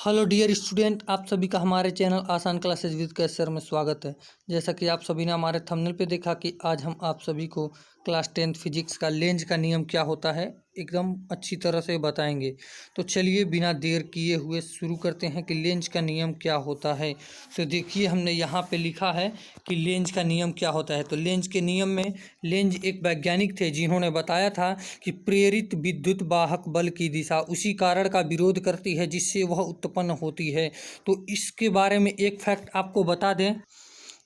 Hello dear student, आप सभी का हमारे चैनल आसान क्लासेज विद कैश सर में स्वागत है। जैसा कि आप सभी ने हमारे थंबनेल पे देखा कि आज हम आप सभी को क्लास 10th फिजिक्स का लेंज का नियम क्या होता है एकदम अच्छी तरह से बताएंगे। तो चलिए बिना देर किए हुए शुरू करते हैं कि लेंज का नियम क्या होता है। तो देखिए हमने यहाँ पे लिखा है कि लेंज का नियम क्या होता है। तो लेंज के नियम में लेंज एक वैज्ञानिक थे जिन्होंने बताया था कि प्रेरित विद्युत वाहक बल की दिशा उसी कारण का विरोध करती है जिससे वह उत्पन्न होती है। तो इसके बारे में एक फैक्ट आपको बता दें,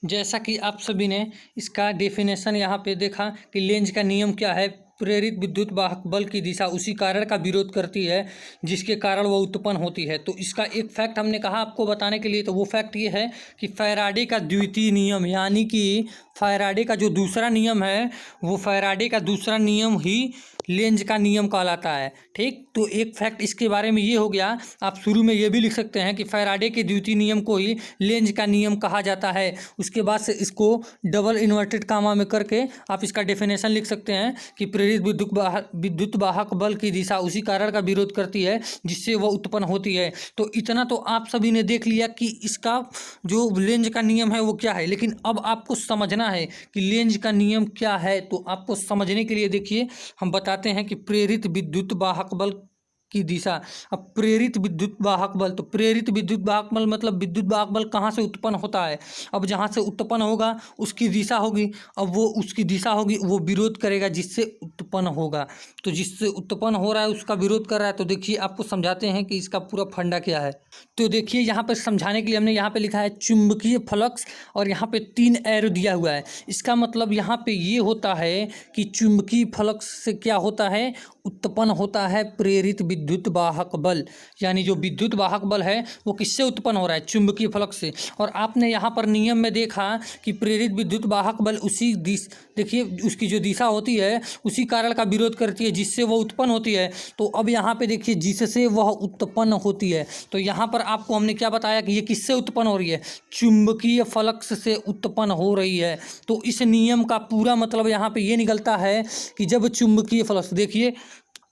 जैसा कि आप सभी ने इसका डेफिनेशन यहाँ पे देखा कि लेंज का नियम क्या है। प्रेरित विद्युत वाहक बल की दिशा उसी कारण का विरोध करती है जिसके कारण वह उत्पन्न होती है। तो इसका एक फैक्ट हमने कहा आपको बताने के लिए, तो वो फैक्ट ये है कि फैराडे का द्वितीय नियम, यानी कि फैराडे का जो दूसरा नियम है वो फैराडे का दूसरा नियम ही लेंज का नियम कहलाता है। ठीक, तो एक फैक्ट इसके बारे में ये हो गया। आप शुरू में ये भी लिख सकते हैं कि फैराडे के द्वितीय नियम को ही लेंज का नियम कहा जाता है। उसके बाद से इसको डबल इन्वर्टेड कामा में करके आप इसका डेफिनेशन लिख सकते हैं कि प्रेरित विद्युत वाहक बल की दिशा उसी कारण का विरोध करती है जिससे वह उत्पन्न होती है। तो इतना तो आप सभी ने देख लिया कि इसका जो लेंज का नियम है वो क्या है, लेकिन अब आपको समझना है कि लेंज का नियम क्या है। तो आपको समझने के लिए देखिए हम बताते हैं कि प्रेरित विद्युत वाहक बल की दिशा। अब प्रेरित विद्युत वाहक बल, तो प्रेरित विद्युत वाहक बल मतलब विद्युत वाहक बल कहाँ से उत्पन्न होता है। अब जहाँ से उत्पन्न होगा उसकी दिशा होगी, अब वो उसकी दिशा होगी, वो विरोध करेगा जिससे उत्पन्न होगा। तो जिससे उत्पन्न हो रहा है उसका विरोध कर रहा है। तो देखिए आपको समझाते हैं कि इसका पूरा फंडा क्या है। तो देखिए यहाँ पर समझाने के लिए हमने यहाँ पे लिखा है चुंबकीय फ्लक्स और यहाँ पे 3 एरो दिया हुआ है। इसका मतलब यहाँ पे ये होता है कि चुंबकीय फ्लक्स से क्या होता है, उत्पन्न होता है प्रेरित विद्युत वाहक बल। यानी जो विद्युत वाहक बल है वो किससे उत्पन्न हो रहा है, चुंबकीय फ्लक्स से। और आपने यहाँ पर नियम में देखा कि प्रेरित विद्युत वाहक बल उसी देखिए उसकी जो दिशा होती है उसी कारण का विरोध करती है जिससे वह उत्पन्न होती है। तो अब यहाँ पे देखिए जिससे वह उत्पन्न होती है, तो यहाँ पर आपको हमने क्या बताया कि ये किससे उत्पन्न हो रही है, चुंबकीय फ्लक्स से उत्पन्न हो रही है। तो इस नियम का पूरा मतलब यहाँ पे ये निकलता है कि जब चुंबकीय फ्लक्स, देखिए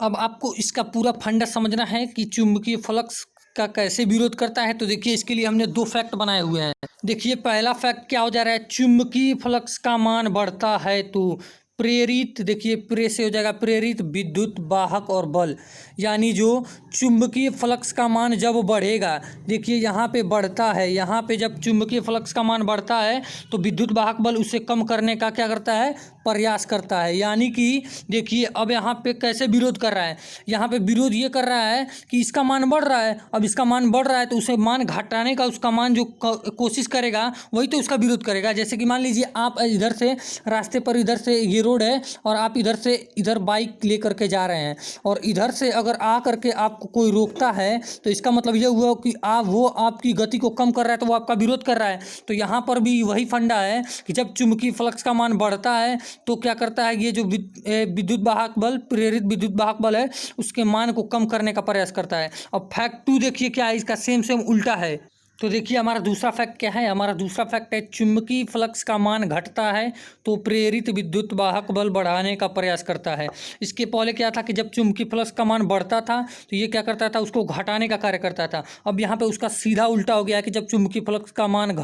अब आपको इसका पूरा फंडा समझना है कि चुंबकीय फ्लक्स का कैसे विरोध करता है। तो देखिए इसके लिए हमने 2 फैक्ट बनाए हुए हैं। देखिए पहला फैक्ट क्या हो जा रहा है, चुंबकीय फ्लक्स का मान बढ़ता है तो प्रेरित, देखिए प्रे से हो जाएगा प्रेरित विद्युत वाहक और बल, यानी जो चुंबकीय फ्लक्स का मान जब बढ़ेगा, देखिए यहाँ पे बढ़ता है, यहाँ पे जब चुंबकीय फ्लक्स का मान बढ़ता है तो विद्युत वाहक बल उसे कम करने का क्या करता है, प्रयास करता है। यानी कि देखिए अब यहाँ पे कैसे विरोध कर रहा है, यहाँ पे विरोध ये कर रहा है कि इसका मान बढ़ रहा है, अब इसका मान बढ़ रहा है तो उसे मान घटाने का उसका मान जो कोशिश करेगा वही तो उसका विरोध करेगा। जैसे कि मान लीजिए आप इधर से रास्ते पर, इधर से ये रोड है और आप इधर से इधर बाइक ले करके जा रहे हैं और इधर से अगर आ करके आपको कोई रोकता है तो इसका मतलब ये हुआ कि वो आपकी गति को कम कर रहा है, तो वो आपका विरोध कर रहा है। तो यहाँ पर भी वही फंडा है कि जब चुंबकीय फ्लक्स का मान बढ़ता है तो क्या करता है, ये जो विद्युत वाहक बल, प्रेरित विद्युत वाहक बल है उसके मान को कम करने का प्रयास करता है। अब फैक्ट 2 देखिए क्या है, इसका सेम उल्टा है। तो देखिए हमारा दूसरा फैक्ट क्या है, हमारा दूसरा फैक्ट है चुंबकीय फ्लक्स का मान घटता है तो प्रेरित विद्युत वाहक बल बढ़ाने का प्रयास करता है। इसके पहले क्या था कि जब चुंबकीय फ्लक्स का मान बढ़ता था तो ये क्या करता था, उसको घटाने का कार्य करता था। अब यहाँ पे उसका सीधा उल्टा हो गया कि जब चुंबकीय फ्लक्स का मान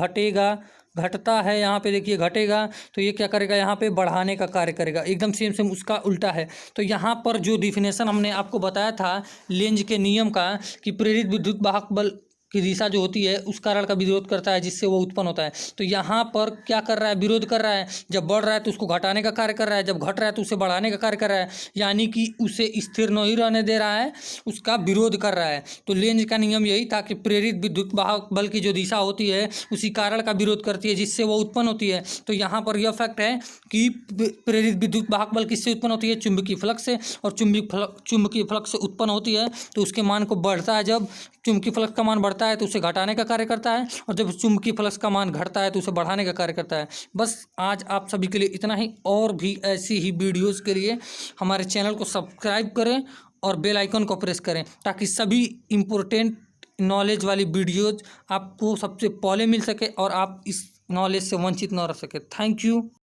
घटता है, यहाँ पे देखिए घटेगा तो ये क्या करेगा, यहाँ पे बढ़ाने का कार्य करेगा। एकदम सेम उसका उल्टा है। तो यहाँ पर जो डिफिनेशन हमने आपको बताया था लेंज के नियम का कि प्रेरित विद्युत वाहक बल की दिशा जो होती है उस कारण का विरोध करता है जिससे वो उत्पन्न होता है। तो यहाँ पर क्या कर रहा है, विरोध कर रहा है। जब बढ़ रहा है तो उसको घटाने का कार्य कर रहा है, जब घट रहा है तो उसे बढ़ाने का कार्य कर रहा है, यानी कि उसे स्थिर नहीं रहने दे रहा है, उसका विरोध कर रहा है। तो लेंज का नियम यही था कि प्रेरित विद्युत वाहक बल की जो दिशा होती है उसी कारण का विरोध करती है जिससे वो उत्पन्न होती है। तो यहाँ पर यह फैक्ट है कि प्रेरित विद्युत वाहक बल किससे उत्पन्न होती है, चुंबकीय फ्लक्स से। और चुंबकीय फ्लक्स से उत्पन्न होती है तो उसके मान को बढ़ता है, जब चुंबकीय फ्लक्स का मान बढ़ता है तो उसे घटाने का कार्य करता है, और जब चुंबकीय फ्लक्स का मान घटता है तो उसे बढ़ाने का कार्य करता है। बस आज आप सभी के लिए इतना ही। और भी ऐसी ही वीडियोस के लिए हमारे चैनल को सब्सक्राइब करें और बेल आइकन को प्रेस करें ताकि सभी इम्पोर्टेंट नॉलेज वाली वीडियोज आपको सबसे पहले मिल सके और आप इस नॉलेज से वंचित न रह सके। Thank you.